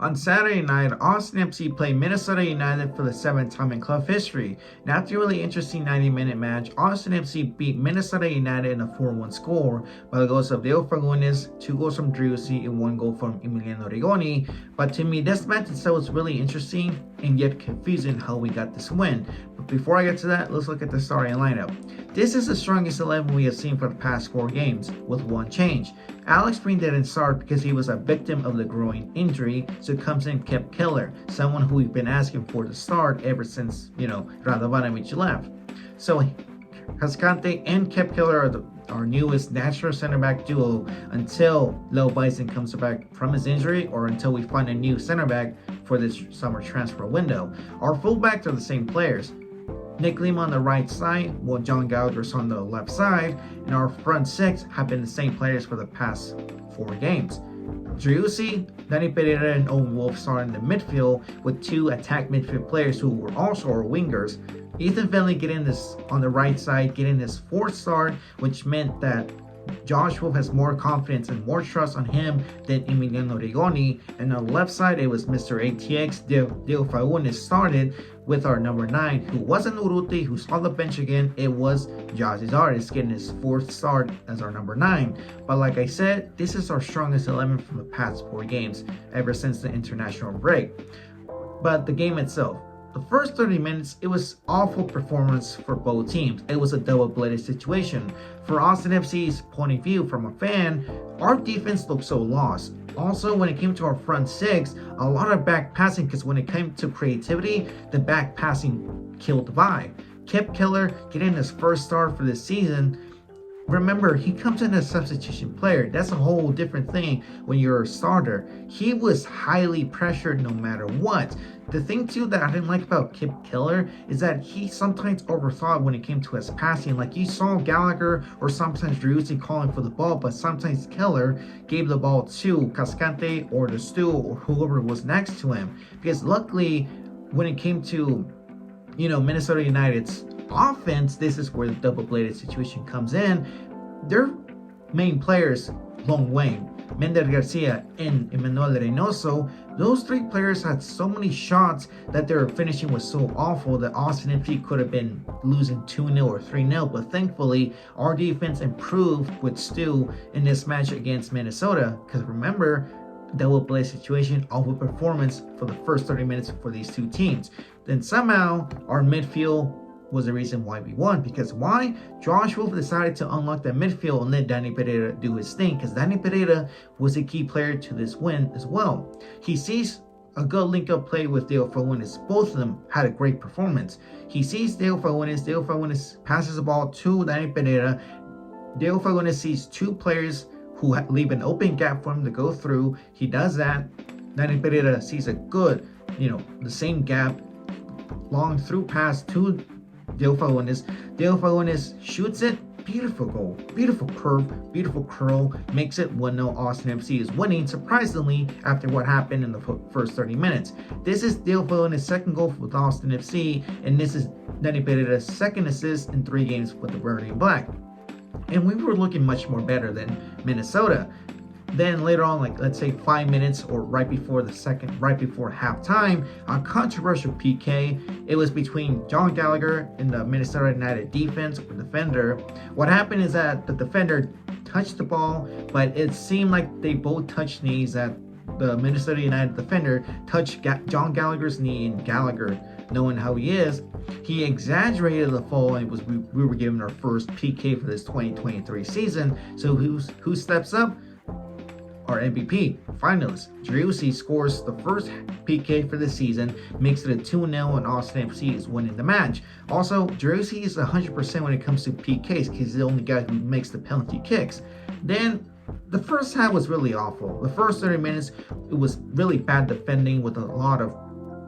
On Saturday night, Austin FC played Minnesota United for the seventh time in club history. And after a really interesting 90-minute match, Austin FC beat Minnesota United in a 4-1 score by the goals of Diego Fagundes, 2 goals from Driussi, and 1 goal from Emiliano Rigoni. But to me, this match itself was really interesting and yet confusing how we got this win. But before I get to that, let's look at the starting lineup. This is the strongest 11 we have seen for the past 4 games, with one change. Alex Green didn't start because he was a victim of the groin injury, so comes in Kep Keller, someone who we've been asking for to start ever since, Radovanovic left. So Cascante and Kep Keller are our newest natural center back duo until Leo Bison comes back from his injury or until we find a new center back for this summer transfer window. Our fullbacks are the same players. Nick Lima on the right side, while John Gallagher's on the left side, and our front 6 have been the same players for the past 4 games. Driussi, Danny Pereira, and Owen Wolf starting in the midfield with 2 attack midfield players who were also our wingers. Ethan Finley getting this on the right side, getting his 4th start, which meant that Josh Wolf has more confidence and more trust on him than Emiliano Rigoni. And on the left side, it was Mr. ATX, Diego Fagundes started with our number 9, who wasn't Urruti, who saw the bench again. It was Gyasi Zardes getting his 4th start as our number 9. But like I said, this is our strongest 11 from the past 4 games, ever since the international break. But the game itself. The first 30 minutes, it was awful performance for both teams. It was a double-bladed situation. For Austin FC's point of view from a fan, our defense looked so lost. Also, when it came to our front 6, a lot of back passing, because when it came to creativity, the back passing killed the vibe. Kep Keller getting his first start for this season. Remember, he comes in as a substitution player. That's a whole different thing when you're a starter. He was highly pressured no matter what. The thing too that I didn't like about Kep Keller is that he sometimes overthought when it came to his passing. Like you saw Gallagher or sometimes Driussi calling for the ball, but sometimes Keller gave the ball to Cascante or the Stu or whoever was next to him. Because luckily, when it came to, Minnesota United's offense, this is where the double-bladed situation comes in. Their main players, Long Wayne, Mender Garcia, and Emmanuel Reynoso, those 3 players had so many shots that their finishing was so awful that Austin FC could have been losing 2-0 or 3-0. But thankfully, our defense improved with Stu in this match against Minnesota. Because remember, double-bladed situation, awful performance for the first 30 minutes for these 2 teams. Then somehow, our midfield was the reason why we won. Because why? Josh Wolf decided to unlock the midfield and let Danny Pereira do his thing, because Danny Pereira was a key player to this win as well. He sees a good link-up play with Diego Fagundes. Both of them had a great performance. He sees Diego Fagundes passes the ball to Danny Pereira. Diego Fagundes sees 2 players who leave an open gap for him to go through. He does that. Danny Pereira sees a good, the same gap, long through pass to Diego Fagundes. Diego Fagundes shoots it. Beautiful goal. Beautiful curve. Beautiful curl. Makes it 1-0. Austin FC is winning, surprisingly, after what happened in the first 30 minutes. This is Diego Fagundes' 2nd goal with Austin FC, and this is Danny Pereira's 2nd assist in 3 games with the Burgundy and Black. And we were looking much more better than Minnesota. Then later on, like let's say 5 minutes or right before halftime, a controversial PK. It was between John Gallagher and the Minnesota United defense or defender. What happened is that the defender touched the ball, but it seemed like they both touched knees. That the Minnesota United defender touched John Gallagher's knee, and Gallagher, knowing how he is, he exaggerated the fall, and we were given our first PK for this 2023 season. So who steps up? Our MVP finalist. Driussi scores the first PK for the season, makes it a 2-0, and Austin FC is winning the match. Also, Driussi is 100% when it comes to PKs because he's the only guy who makes the penalty kicks. Then the first half was really awful. The first 30 minutes, it was really bad defending with a lot of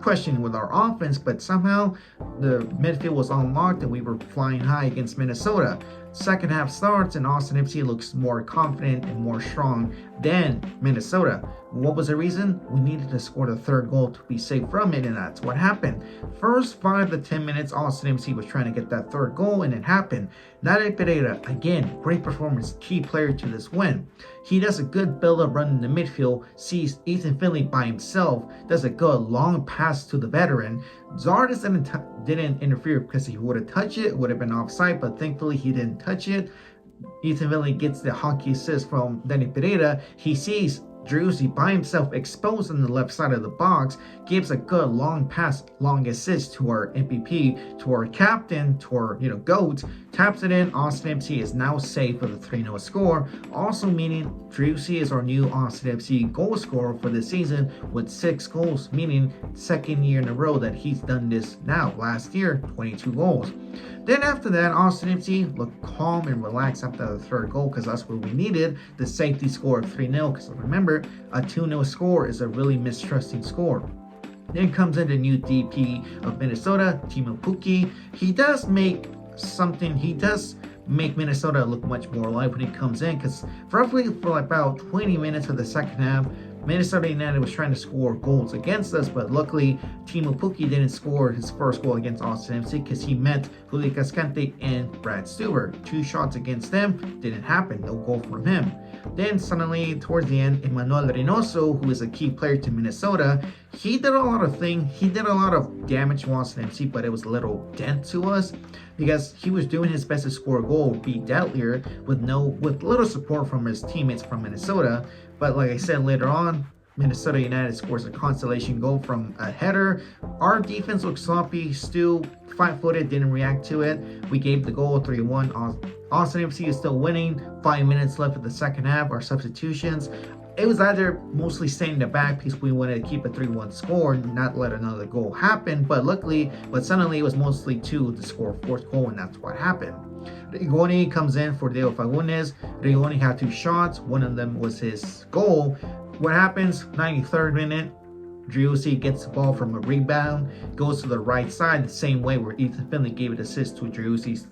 questioning with our offense, but somehow the midfield was unlocked and we were flying high against Minnesota. Second half starts and Austin FC looks more confident and more strong than Minnesota. What was the reason? We needed to score the third goal to be safe from it, and that's what happened. First 5 to 10 minutes, Austin FC was trying to get that third goal, and it happened. Nader Pereira, again, great performance, key player to this win. He does a good build-up run in the midfield, sees Ethan Finlay by himself, does a good long pass to the veteran. Zardes didn't interfere because he would have touched it, would have been offside, but thankfully he didn't touch it. Ethan Finlay gets the hockey assist from Nader Pereira. He sees Driussi by himself exposed on the left side of the box, gives a good long pass, long assist to our MVP, to our captain, to our GOAT, taps it in. Austin FC is now safe with a 3-0 score, also meaning Driussi is our new Austin FC goal scorer for this season with 6 goals, meaning second year in a row that he's done this now. Last year, 22 goals. Then after that, Austin FC looked calm and relaxed after the third goal because that's what we needed, the safety score of 3-0, because remember, a 2-0 score is a really mistrusting score. Then comes in the new DP of Minnesota, Teemu Pukki. He does make Minnesota look much more alive when he comes in, because roughly for about 20 minutes of the second half, Minnesota United was trying to score goals against us, but luckily Teemu Pukki didn't score his first goal against Austin FC because he met Julio Cascante and Brad Stuber. 2 shots against them, didn't happen, no goal from him. Then suddenly towards the end, Emmanuel Reynoso, who is a key player to Minnesota, he did a lot of damage to Austin FC, but it was a little dent to us because he was doing his best to score a goal, beat Dettlier with little support from his teammates from Minnesota. But like I said, later on, Minnesota United scores a consolation goal from a header. Our defense looked sloppy, still flat-footed, didn't react to it. We gave the goal 3-1. Austin FC is still winning. 5 minutes left of the second half. Our substitutions, it was either mostly staying in the back because we wanted to keep a 3-1 score and not let another goal happen. But suddenly it was mostly 2 to score a 4th goal, and that's what happened. Rigoni comes in for Diego Fagundes. Rigoni had 2 shots. One of them was his goal. What happens? 93rd minute, Driussi gets the ball from a rebound, goes to the right side, the same way where Ethan Finlay gave an assist to Driussi,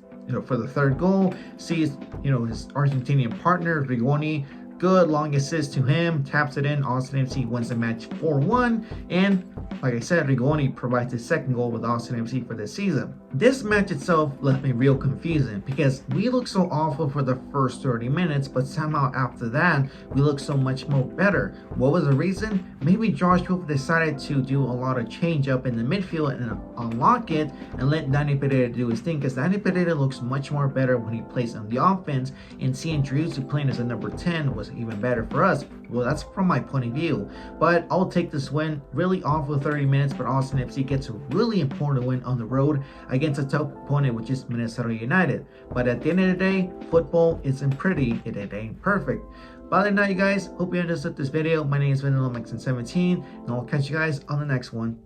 for the 3rd goal. Sees, his Argentinian partner, Rigoni. Good long assist to him, taps it in. Austin FC wins the match 4-1, and like I said, Rigoni provides his 2nd goal with Austin FC for this season. This match itself left me real confusing because we looked so awful for the first 30 minutes, but somehow after that, we looked so much more better. What was the reason? Maybe Josh Wolf decided to do a lot of change up in the midfield and unlock it and let Nader Pereira do his thing, because Nader Pereira looks much more better when he plays on the offense, and seeing Driussi playing as a number 10 was even better for us. Well, that's from my point of view, but I'll take this win. Really awful 30 minutes, but Austin FC gets a really important win on the road against a tough opponent, which is Minnesota United. But at the end of the day, football isn't pretty, it ain't perfect. But other than that, you guys, hope you understood this video. My name is Vanilla Mexican 17, and I'll catch you guys on the next one.